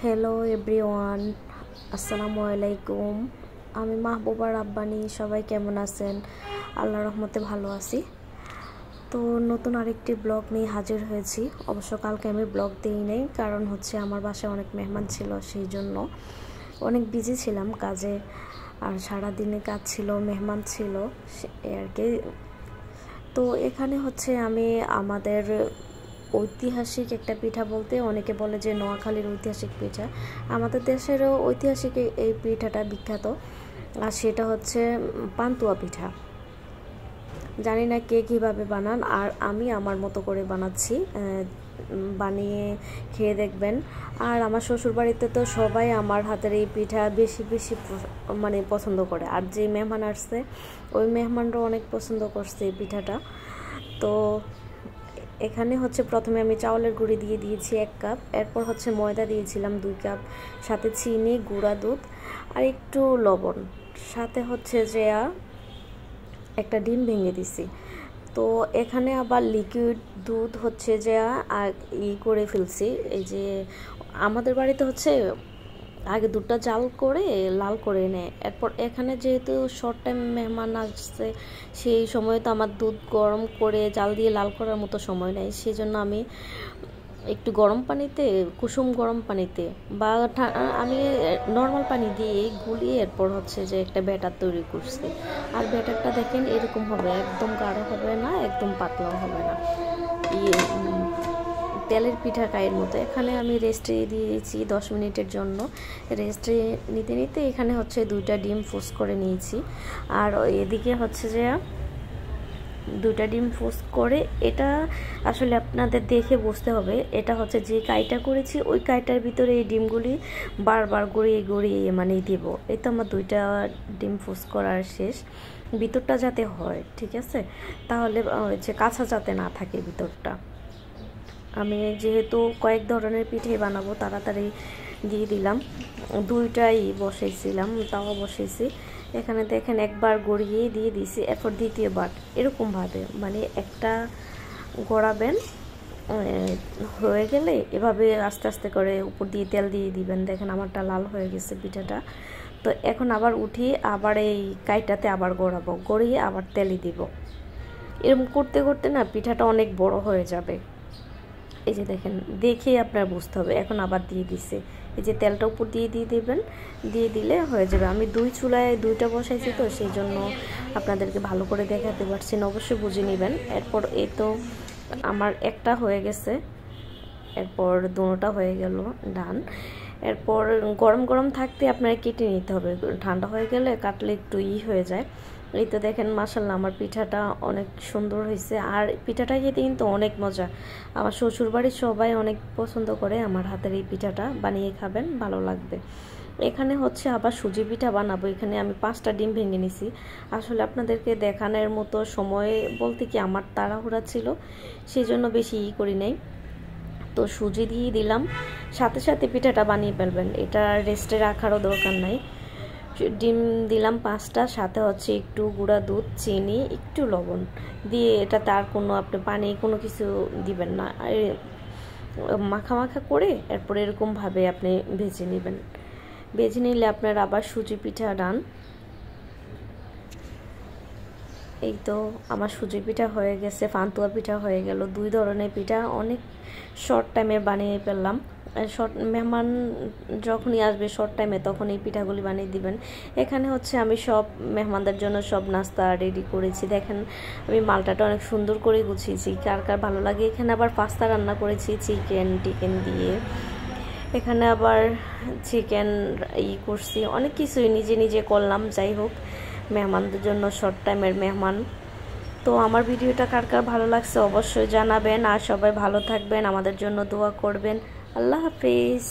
Hello everyone, আসসালামু আলাইকুম। আমি মাহবুবা রাব্বানি। সবাই কেমন আছেন? আল্লাহর রহমতে ভালো আছি। তো নতুন আরেকটি ব্লগ নিয়ে হাজির হয়েছি। অবশ্য কালকে আমি ব্লগ দিই নাই, কারণ হচ্ছে আমার বাসায় অনেক মেহমান ছিল, সেই জন্য অনেক বিজি ছিলাম কাজে। আর সারাদিনে কাজ ছিল, মেহমান ছিল আর কি। তো এখানে হচ্ছে আমি আমাদের ঐতিহাসিক একটা পিঠা, বলতে অনেকে বলে যে নোয়াখালীর ঐতিহাসিক পিঠা, আমাদের দেশেরও ঐতিহাসিক এই পিঠাটা বিখ্যাত। আর সেটা হচ্ছে পান্তুয়া পিঠা। জানি না কে কীভাবে বানান, আর আমি আমার মতো করে বানাচ্ছি। বানিয়ে খেয়ে দেখবেন। আর আমার শ্বশুরবাড়িতে তো সবাই আমার হাতের এই পিঠা বেশি বেশি মানে পছন্দ করে। আর যে মেহমান আসছে ওই মেহমানরাও অনেক পছন্দ করছে এই পিঠাটা। তো এখানে হচ্ছে প্রথমে আমি চাউলের গুঁড়ি দিয়ে দিয়েছি 1 কাপ, এরপর হচ্ছে ময়দা দিয়েছিলাম 2 কাপ, সাথে চিনি, গুঁড়া দুধ আর একটু লবণ, সাথে হচ্ছে যে একটা ডিম ভেঙে দিছি। তো এখানে আবার লিকুইড দুধ হচ্ছে যে করে ফেলছি। এই যে আমাদের বাড়িতে হচ্ছে আগে দুধটা জাল করে লাল করে নেয়, এরপর এখানে যেহেতু শর্ট টাইম মেহমান আসছে, সেই সময় তো আমার দুধ গরম করে জাল দিয়ে লাল করার মতো সময় নেই। সেই জন্য আমি একটু গরম পানিতে, কুসুম গরম পানিতে বা আমি নর্মাল পানি দিয়ে গুলিয়ে এরপর হচ্ছে যে একটা ব্যাটার তৈরি করছি। আর ব্যাটারটা দেখেন এরকম হবে, একদম গাঢ় হবে না, একদম পাতলাও হবে না, তেলের পিঠা কায়ের মতো। এখানে আমি রেস্টে দিয়েছি 10 মিনিটের জন্য। রেস্টে নিতে নিতে এখানে হচ্ছে 2টা ডিম ফুস করে নিয়েছি। আর এদিকে হচ্ছে যে 2টা ডিম ফুস করে, এটা আসলে আপনাদের দেখে বুঝতে হবে, এটা হচ্ছে যে কাইটা করেছি ওই কাইটার ভিতরে এই ডিমগুলি বারবার গড়িয়ে গড়িয়ে মানে দেব। এই তো আমার 2টা ডিম ফুস করার শেষ। ভিতরটা যাতে হয়, ঠিক আছে, তাহলে যে কাঁচা যাতে না থাকে ভিতরটা। আমি যেহেতু কয়েক ধরনের পিঠে বানাবো, তাড়াতাড়ি দিয়ে দিলাম। 2টাই বসাইছিলাম, তাও বসাইছি। এখানে দেখেন একবার গড়িয়ে দিয়ে দিছি, এরপর দ্বিতীয়বার এরকমভাবে মানে একটা গড়াবেন, হয়ে গেলে এভাবে আস্তে আস্তে করে উপর দিয়ে তেল দিয়ে দিবেন। দেখেন আমারটা লাল হয়ে গেছে পিঠাটা। তো এখন আবার উঠিয়ে আবার এই কাইটাতে আবার গড়াবো, গড়িয়ে আবার তেলই দিব। এরকম করতে করতে না পিঠাটা অনেক বড় হয়ে যাবে। এই যে দেখেন, দেখেই আপনার বুঝতে হবে। এখন আবার দিয়ে দিছে, এই যে তেলটা উপর দিয়ে দেবেন, দিয়ে দিলে হয়ে যাবে। আমি 2 চুলায় 2টা বসাইছি, তো সেই জন্য আপনাদেরকে ভালো করে দেখাতে পারছি না, অবশ্যই বুঝে নেবেন। এরপর এই তো আমার একটা হয়ে গেছে, এরপর দুটোটা হয়ে গেল ডান। এরপর গরম গরম থাকতে আপনারা কেটে নিতে হবে, ঠান্ডা হয়ে গেলে কাটলে একটু হয়ে যায়। এই তো দেখেন মাশাআল্লাহ আমার পিঠাটা অনেক সুন্দর হয়েছে। আর পিঠাটা খেতে কিন্তু অনেক মজা। আমার শ্বশুরবাড়ির সবাই অনেক পছন্দ করে আমার হাতের এই পিঠাটা, বানিয়ে খাবেন, ভালো লাগবে। এখানে হচ্ছে আবার সুজি পিঠা বানাবো। এখানে আমি 5টা ডিম ভেঙে নিছি। আসলে আপনাদেরকে দেখানোর মতো সময় বলতে কি আমার তাড়াহুড়া ছিল, সেই জন্য বেশি করি নাই। তো সুজি দিয়ে দিলাম, সাথে সাথে পিঠাটা বানিয়ে ফেলবেন, এটা রেস্টে রাখারও দরকার নাই। ডিম দিলাম 5টা, সাথে হচ্ছে একটু গুঁড়া দুধ, চিনি, একটু লবণ দিয়ে, এটা তার কোনো আপনি পানি কোনো কিছু দিবেন না, মাখা মাখা করে এরপর এরকমভাবে আপনি ভেজে নেবেন। ভেজে নিলে আপনার আবার সুজি পিঠা ডান। এই তো আমার সুজি পিঠা হয়ে গেছে, পান্তুয়া পিঠা হয়ে গেল। 2 ধরনের পিঠা অনেক শর্ট টাইমে বানিয়ে ফেললাম। মেহমান যখনই আসবে শর্ট টাইমে, তখন এই পিঠাগুলি বানিয়ে দিবেন। এখানে হচ্ছে আমি সব মেহমানদের জন্য সব নাস্তা রেডি করেছি। দেখেন আমি মালটাটা অনেক সুন্দর করে গুছিয়েছি, কার কার ভালো লাগে। এখানে আবার পাস্তা রান্না করেছি চিকেন দিয়ে। এখানে আবার চিকেন করছি, অনেক কিছুই নিজে নিজে করলাম। যাই হোক, মেহমানদের জন্য শর্ট টাইমের মেহমান। তো আমার ভিডিওটা কার কার ভালো লাগছে অবশ্যই জানাবেন। আর সবাই ভালো থাকবেন, আমাদের জন্য দোয়া করবেন। আল্লাহ হাফেজ।